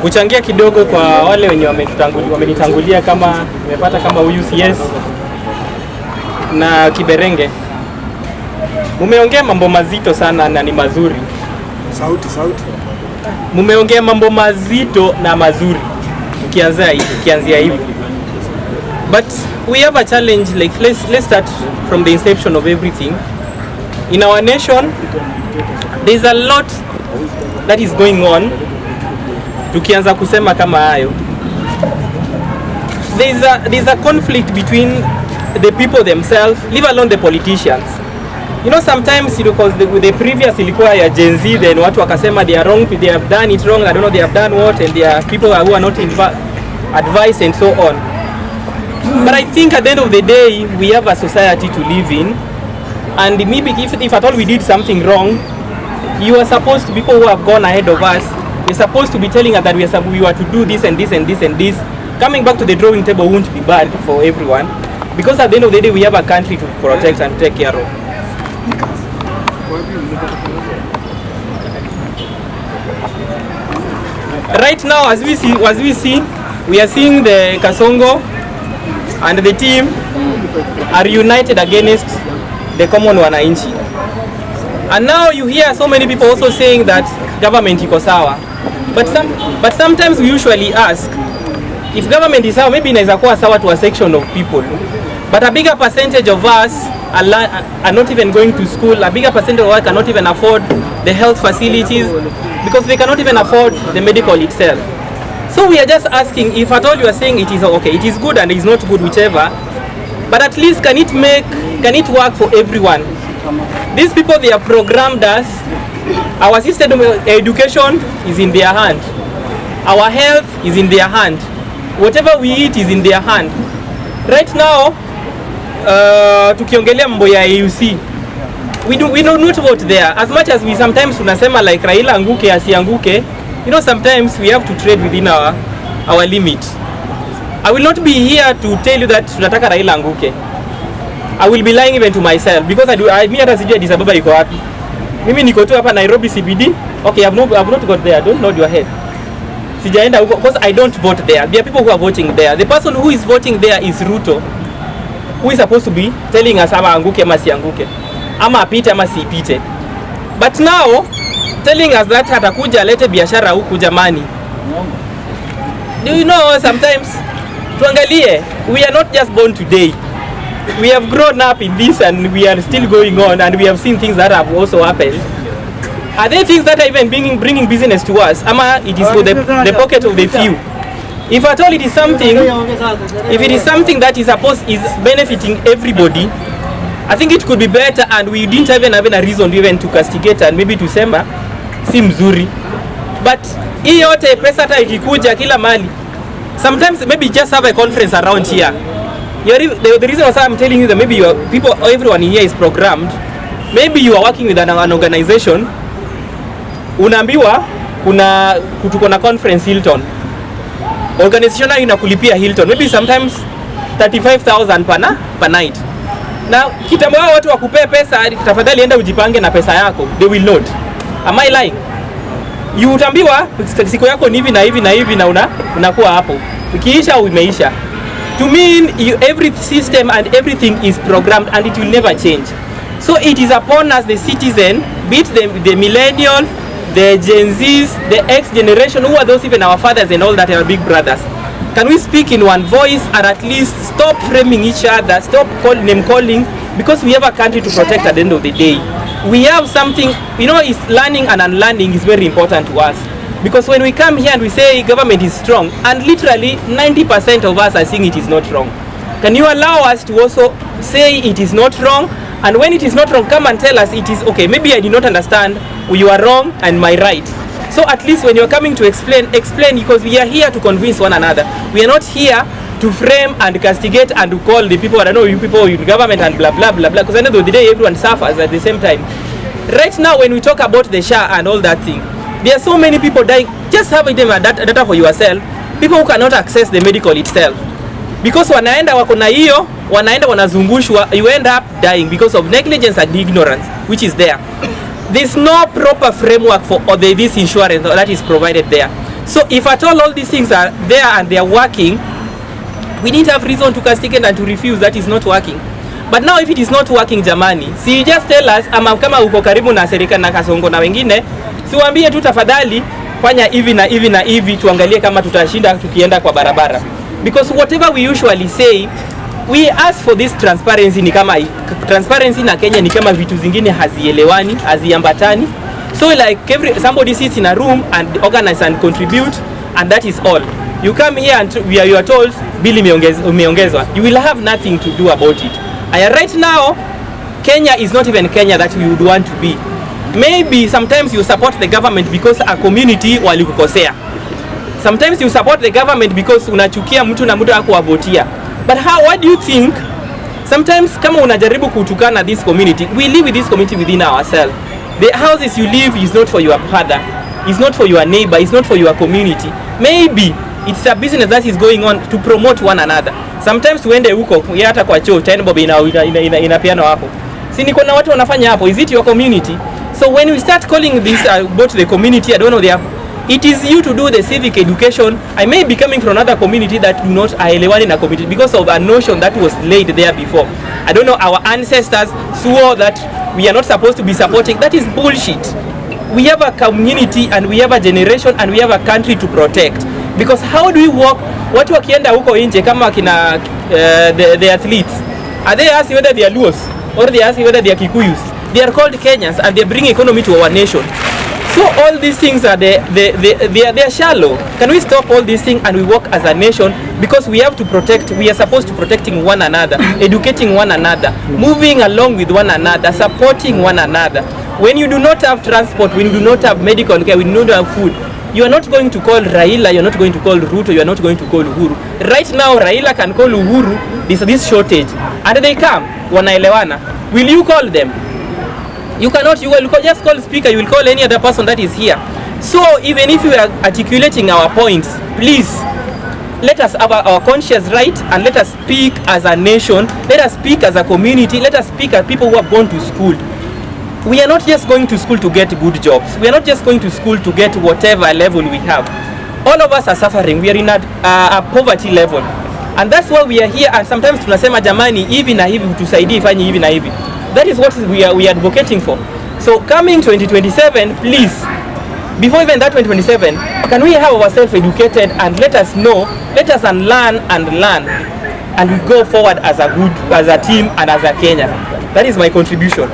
kuchangia kidogo kwa wale wenye wamenitangulia, kama nimepata kama huyu CS na Kiberenge. Mumeongea mambo mazito sana na ni mazuri. Sauti. Mumeongea mambo mazito na mazuri. Ukianzia hivi. But we have a challenge, like let's start from the inception of everything. In our nation, there's a lot that is going on. Tukianza kusema kama hayo, there's a conflict between the people themselves, leave alone the politicians. You know, sometimes because the previous ilikuwa ya Gen Z, then watu wakasema they are wrong, they have done it wrong, I don't know they have done what, and there are people who are not advised and so on. But I think at the end of the day, we have a society to live in, and maybe if at all we did something wrong, you are supposed to, people who have gone ahead of us, we're supposed to be telling us that we are to do this and this and this and this. Coming back to the drawing table won't be bad for everyone, because at the end of the day, we have a country to protect and take care of. Right now, as we see, we are seeing the Kasongo and the team are united against the common wananchi. And now you hear so many people also saying that government iko sawa. But sometimes we usually ask, if government is sawa, maybe inaweza kuwa sawa to a section of people. But a bigger percentage of us are not even going to school. A bigger percentage of us cannot even afford the health facilities because they cannot even afford the medical itself. So we are just asking, if at all you are saying it is okay, it is good and it is not good, whichever, but at least can it work for everyone? These people, they have programmed us. Our system of education is in their hand. Our health is in their hand. Whatever we eat is in their hand. Right now, tukiongelea mambo ya AUC, we do not vote there. As much as we sometimes tunasema like Raila anguke asianguke, you know, sometimes we have to trade within our limit. I will not be here to tell you that tunataka Raila anguke. I will be lying even to myself because mimi hata sijui Addis Ababa iko wapi. Mimi niko tu hapa Nairobi CBD. Okay, I've not got there. Don't nod your head. Sijaenda huko because I don't vote there. There are people who are voting there. The person who is voting there is Ruto, who is supposed to be telling us ama anguke ama sianguke, ama apite ama siipite. But now telling us that atakuja alete biashara huku jamani. Do you know, sometimes tuangalie, we are not just born today. We have grown up in this and we are still going on, and we have seen things that have also happened. Are there things that are even bringing business to us? Ama it is for the pocket of the few? If at all it is something, if it is something that is benefiting everybody, I think it could be better, and we didn't even have a reason even to castigate and maybe to sema si mzuri. But hii yote pesa hata ikikuja kila mali, sometimes maybe just have a conference around here. The reason why I'm telling you that maybe everyone here is programmed. Maybe you are working with an organization, unaambiwa tuko na conference Hilton. Organization inakulipia Hilton, maybe sometimes 35,000 per night. Now kitambo watu wakupea pesa, tafadhali enda ujipange na pesa yako. They will not. Am I lying? You utambiwa siku yako ni hivi na hivi na hivi na unakuwa hapo. Ukiisha umeisha. To me, every system and everything is programmed and it will never change. So it is upon us, the citizen, be it the millennial, the Gen Zs, the X generation, who are those even our fathers and all that, our big brothers. Can we speak in one voice and at least stop framing each other, stop name calling, because we have a country to protect at the end of the day. We have something, you know, is learning and unlearning is very important to us. Because when we come here and we say government is strong, and literally 90% of us are saying it is not wrong. Can you allow us to also say it is not wrong? And when it is not wrong, come and tell us it is okay. Maybe I did not understand, you are wrong and my right. So at least when you're coming to explain, because we are here to convince one another. We are not here to frame and castigate and to call the people, I don't know, you people in government and blah, blah, blah, blah. Because at the end of the day, everyone suffers at the same time. Right now, when we talk about the SHA and all that thing, there are so many people dying. Just have data for yourself. People who cannot access the medical itself. Because wanaenda wako na hiyo, wanaenda wanazungushwa, you end up dying because of negligence and ignorance, which is there. There's no proper framework for this insurance that is provided there. So if at all these things are there and they are working, we need to have reason to castigate and to refuse that is not working. But now if it is not working, jamani, si just tell us, ama kama uko karibu na serikali na Kasongo na wengine, siwaambie tu tafadhali fanya hivi na hivi na hivi, tuangalie kama tutashinda tukienda kwa barabara. Because whatever we usually say, we ask for this transparency. Ni kama transparency na Kenya ni kama vitu zingine hazielewani, haziambatani. So like somebody sits in a room and organize and contribute, and that is all. You come here and you are told bill umeongezwa. You will have nothing to do about it. Right now, Kenya is not even Kenya that we would want to be. Maybe sometimes you support the government because a community walikukosea. Sometimes you support the government because unachukia mtu na mtu akuavotia. But what do you think? Sometimes kama unajaribu kutukana this community, we live with this community within ourselves. The houses you live is not for your father, it's not for your neighbor, it's not for your community. Maybe it's a business that is going on to promote one another. Sometimes uende huko hata kwa choo China bob inapiano hapo. Si niko na watu wanafanya hapo. Is it your community? So when we start calling this about the community, I don't know, it is you to do the civic education. I may be coming from another community that do not elewani na community because of a notion that was laid there before. I don't know, our ancestors swore that we are not supposed to be supporting. That is bullshit. We have a community and we have a generation and we have a country to protect. Because how do we walk? Watu wakienda huko nje kama kina the athletes, are they asking whether they are Luos or they are asking whether they are Kikuyus? They are called Kenyans and they bring economy to our nation. So all these things are they are shallow. Can we stop all these things and we work as a nation? Because we have to protect, we are supposed to protecting one another, educating one another, moving along with one another, supporting one another. When you do not have transport, when you do not have medical care, when you do not have food, you are not going to call Raila, you are not going to call Ruto, you are not going to call Uhuru. Right now, Raila can call Uhuru, this shortage. And they come, wanaelewana. Will you call them? You cannot, you will just call speaker, you will call any other person that is here. So even if we are articulating our points, please, let us have our conscience right and let us speak as a nation, let us speak as a community, let us speak as people who have gone to school. We are not just going to school to get good jobs. We are not just going to school to get whatever level we have. All of us are suffering. We are in a poverty level. And that's why we are here. And sometimes tunasema jamani, hivi na hivi tusaidie ifanye hivi na hivi. That is what we are advocating for. So coming 2027, please, before even that 2027, can we have ourselves educated and let us know, let us unlearn and learn, and we go forward as a team and as a Kenya. That is my contribution.